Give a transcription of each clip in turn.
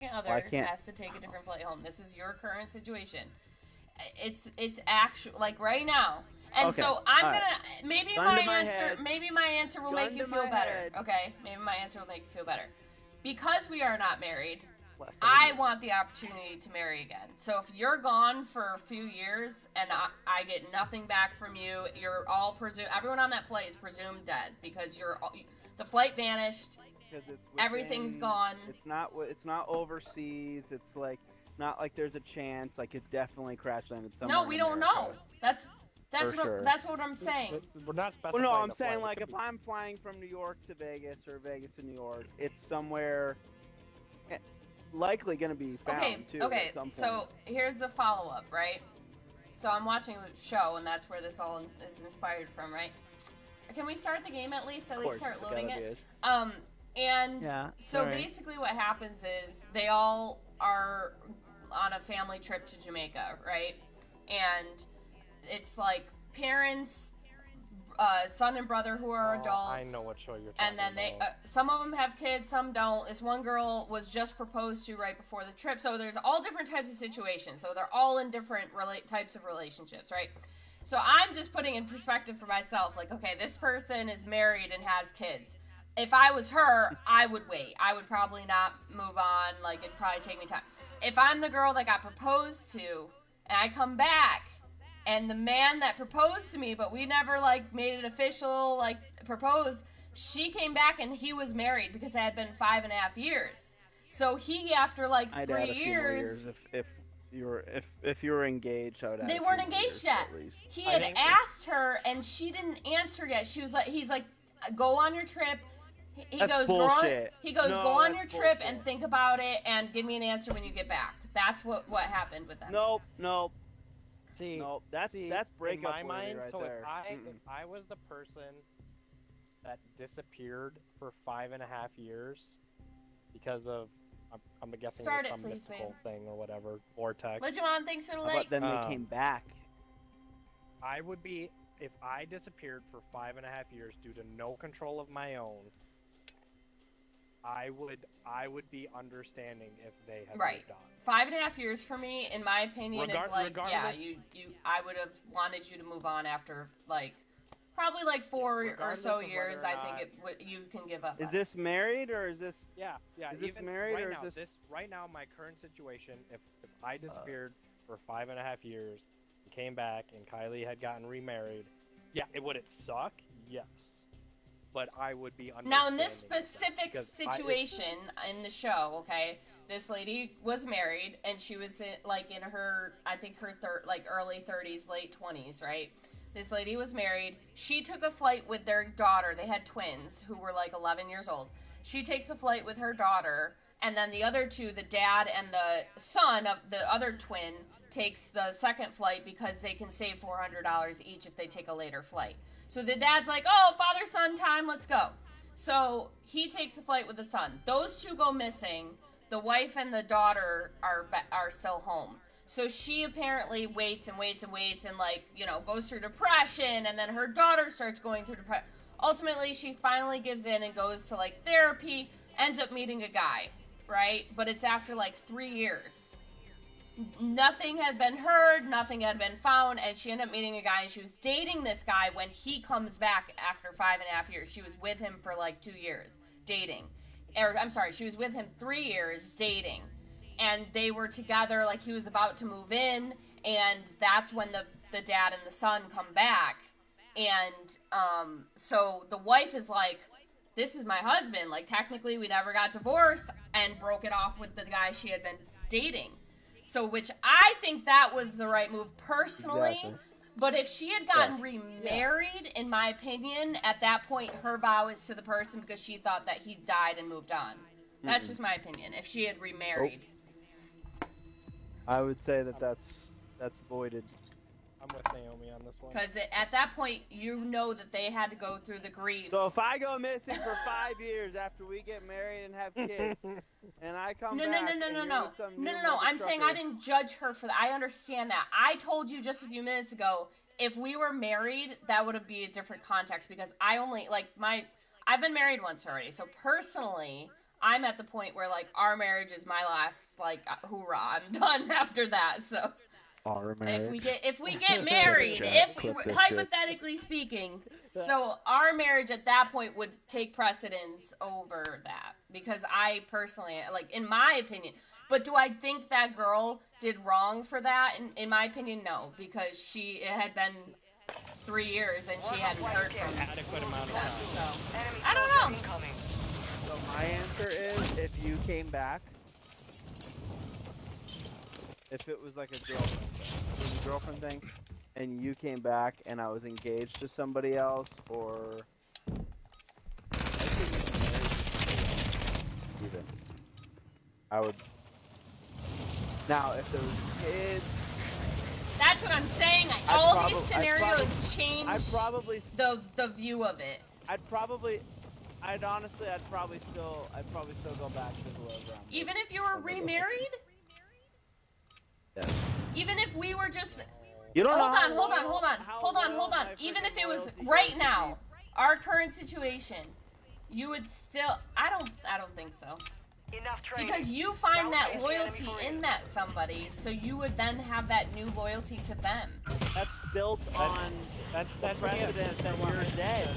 Why other can't? has to take a different flight home. This is your current situation. It's actual like right now. And Okay, so I'm all right. gonna maybe Gun my to my answer head. maybe my answer will make Gun you to feel my better. head. Okay, maybe my answer will make you feel better. Because we are not married, Less than a I year. want the opportunity to marry again. So if you're gone for a few years and I get nothing back from you, you're all presumed. Everyone on that flight is presumed dead because the flight vanished. Because it's Everything's within, gone. it's not overseas. It's like not like there's a chance like it definitely crash landed somewhere. No, we in don't America. know. That's For sure. that's what I'm saying. We're not Well, specifying no, I'm the saying flight. like if I'm flying from New York to Vegas or Vegas to New York, it's somewhere eh, likely going to be found too at some point. So here's the follow up, right? So I'm watching a show, and that's where this all is inspired from, right? Can we start the game at least? At Of least course, start it's loading gotta it. be. And Yeah, so alright. basically, what happens is they all are on a family trip to Jamaica, right? And it's like parents, son and brother who are adults. I know what show you're talking And then some of them have kids, some don't. This one girl was just proposed to right before the trip. So there's all different types of situations. So they're all in different types of relationships, right? So I'm just putting in perspective for myself, like, okay, this person is married and has kids. If I was her, I would wait. I would probably not move on. Like, it'd probably take me time. If I'm the girl that got proposed to and I come back and the man that proposed to me, but we never like made it official, like proposed, she came back and he was married because it had been 5.5 years. So he, after like I'd 3 add a few more years if you were engaged. I would add they a few weren't more engaged years, yet. at least. He I had think- asked her and she didn't answer yet. He's like, go on your trip. He That's goes, bullshit. go on that's your trip bullshit. and think about it and give me an answer when you get back. That's what happened with them. Nope. See, No, that's in breakup my worthy mind. right So there. if I was the person that disappeared for 5.5 years because of I'm guessing Start there's it, some please, mystical babe. thing or whatever vortex. Legimon, thanks for the How like. about then they came back? I would be if I disappeared for 5.5 years due to no control of my own. I would be understanding if they had Right. moved on. 5.5 years for me, in my opinion, is like, yeah, regardless- I would have wanted you to move on after like probably like 4 or Regardless so of years. whether or I think not- it would you can give up. Is on. this married or is this? Yeah. Is this even married right or now, is this? right now my current situation? If I disappeared for 5.5 years, and came back, and Kylie had gotten remarried, yeah, would it suck? Yes, but I would be Now, in this understanding of that, specific because situation in the show, okay, this lady was married and she was in her, I think her early 30s, late 20s, right? This lady was married. She took a flight with their daughter. They had twins who were like 11 years old. She takes a flight with her daughter, and then the other two, the dad and the son of the other twin, takes the second flight because they can save $400 each if they take a later flight. So the dad's like, oh, father-son time, let's go. So he takes a flight with the son. Those two go missing. The wife and the daughter are still home. So she apparently waits and waits and waits and, like, you know, goes through depression, and then her daughter starts going through depression. Ultimately, she finally gives in and goes to, like, therapy, ends up meeting a guy, right? But it's after, like, 3 years. Nothing had been heard, nothing had been found, and she ended up meeting a guy, and she was dating this guy when he comes back after 5.5 years. She was with him for, like, 2 years, dating. I'm sorry, she was with him 3 years, dating. And they were together, like, he was about to move in, and that's when the dad and the son come back. And so the wife is like, this is my husband. Like, technically, we never got divorced, and broke it off with the guy she had been dating. So, which I think that was the right move personally. Exactly. But if she had gotten Yes. remarried, in my opinion, at that point, her vow is to the person because she thought that he died and moved on. That's just my opinion. If she had remarried. I would say that's voided. I'm with Naomi on this one. Because at that point, you know that they had to go through the grief. So if I go missing for 5 years after we get married and have kids, and I come No. back, and you're with some new I'm saying I motherfucker- didn't judge her for that. I understand that. I told you just a few minutes ago, if we were married, that would be a different context because I only, I've been married once already. So personally, I'm at the point where like our marriage is my last like hoorah. I'm done after that. So Our marriage. if we get married, if we, Clip this shit. hypothetically speaking, so our marriage at that point would take precedence over that because I personally like in my opinion. But do I think that girl did wrong for that? In my opinion, no, because it had been 3 years and she hadn't heard from Adequate amount of them. time. So I don't know. So my answer is if you came back, if it was like a girlfriend thing, and you came back and I was engaged to somebody else, or even I would. Now, if there was kids, That's what I'm saying. These scenarios change I'd probably the view of it. I'd honestly, I'd probably still go back to whoever I'm with. Even if you were remarried? Yes. Even if we were just You don't Hold know on, hold on. Even if it was right now, our current situation, you would still I don't think so. Enough training. Because you find that loyalty in that somebody, so you would then have that new loyalty to them. That's built on That's precedent that you're dead.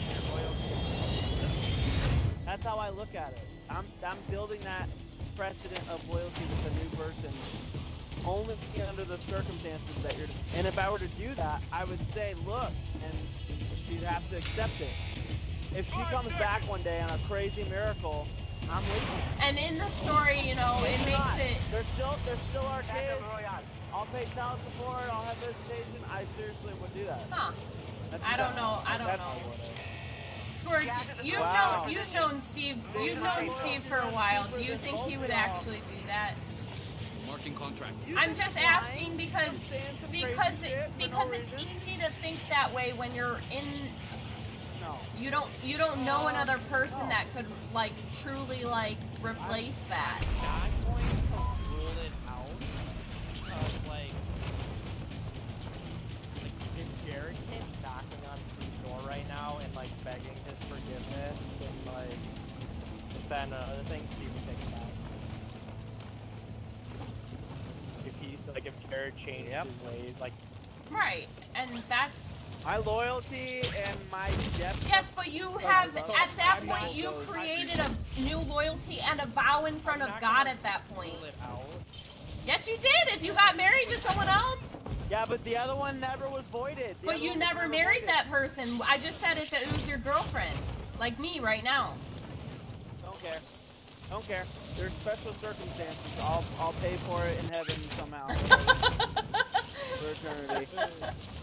That's how I look at it. I'm building that precedent of loyalty with a new person only under the circumstances that you're. And if I were to do that, I would say, look, and she'd have to accept it. If she comes back one day on a crazy miracle, I'm leaving. And in the story, you know, it makes it. They're still our kids. I'll pay child support. I'll have visitation. I seriously would do that. Huh. That's I don't know. Scourge, you've known Steve for a while. Do you think he would actually do that? Marking contract. I'm just asking because it's easy to think that way when you're in. No. You don't know another person that could like truly like replace that. I'm not going to rule it out because, like if Jared came knocking on the door right now and, like, begging his forgiveness, then the thing Steve would take it back. If Jared changed his ways, like... Right, and that's... My loyalty and my depth. Yes, but you have, at that point, you created a new loyalty and a vow in front of God at that point. Rule it out. Yes, you did, if you got married to someone else. Yeah, but the other one never was voided. But you never married that person. I just said if it was your girlfriend. Like me right now. Don't care. There's special circumstances. I'll pay for it in heaven somehow. For eternity.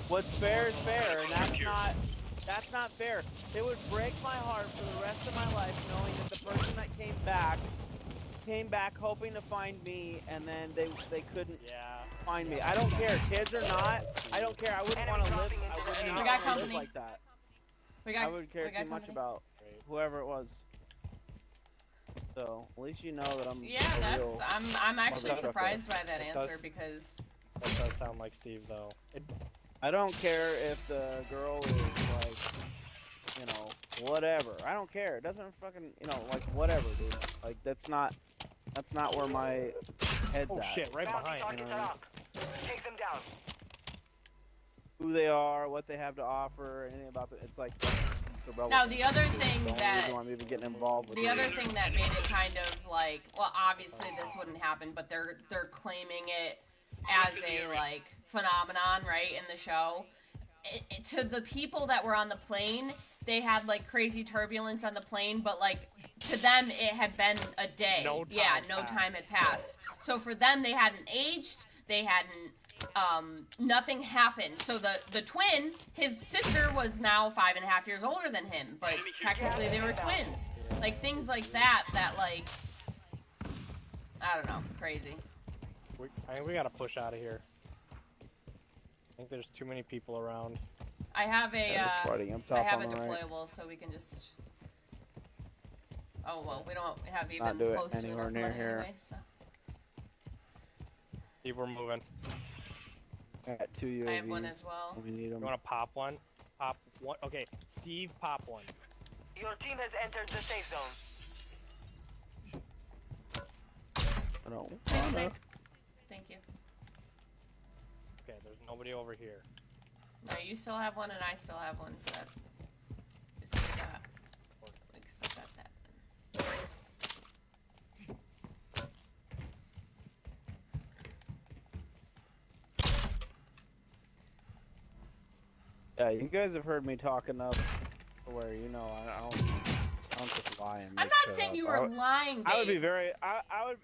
What's fair is fair, and that's not fair. It would break my heart for the rest of my life knowing that the person that came back hoping to find me, and then they couldn't find me. I don't care, kids or not. I don't care. I wouldn't want to live. We got company. Like that. We got, I wouldn't care too much about whoever it was. So at least you know that I'm. Yeah, I'm actually surprised by that answer because. That does sound like Steve, though. I don't care if the girl is like, you know, whatever. I don't care. It doesn't fucking, you know, like whatever, dude. Like that's not where my head's at. Shit, right behind. You know, take them down. Who they are, what they have to offer, anything about it. It's like it's irrelevant. Now the other thing the only reason why I'm even getting involved with the other thing that made it kind of like, well, obviously this wouldn't happen, but they're claiming it as a like phenomenon, right, in the show. To the people that were on the plane, they had like crazy turbulence on the plane, but like to them it had been a day. No time had passed. So for them, they hadn't aged, they hadn't nothing happened. So the twin, his sister was now 5.5 years older than him, but technically they were twins. Like things like that like, I don't know, crazy. I think we gotta push out of here. I think there's too many people around. I have a I have a deployable, so we can just. Oh well, we don't have even close to enough money anyway. So. Steve, we're moving. I got 2 UAVs. I have one as well. We need them. You wanna pop one? Pop one. Okay, Steve, pop one. Your team has entered the safe zone. No. Okay. Thank you. Okay, there's nobody over here. No, you still have one and I still have one, so that we still got that. Yeah, you guys have heard me talk enough to where I don't just lie and I'm make not shit saying up. you were lying, I would be Dave. very. I would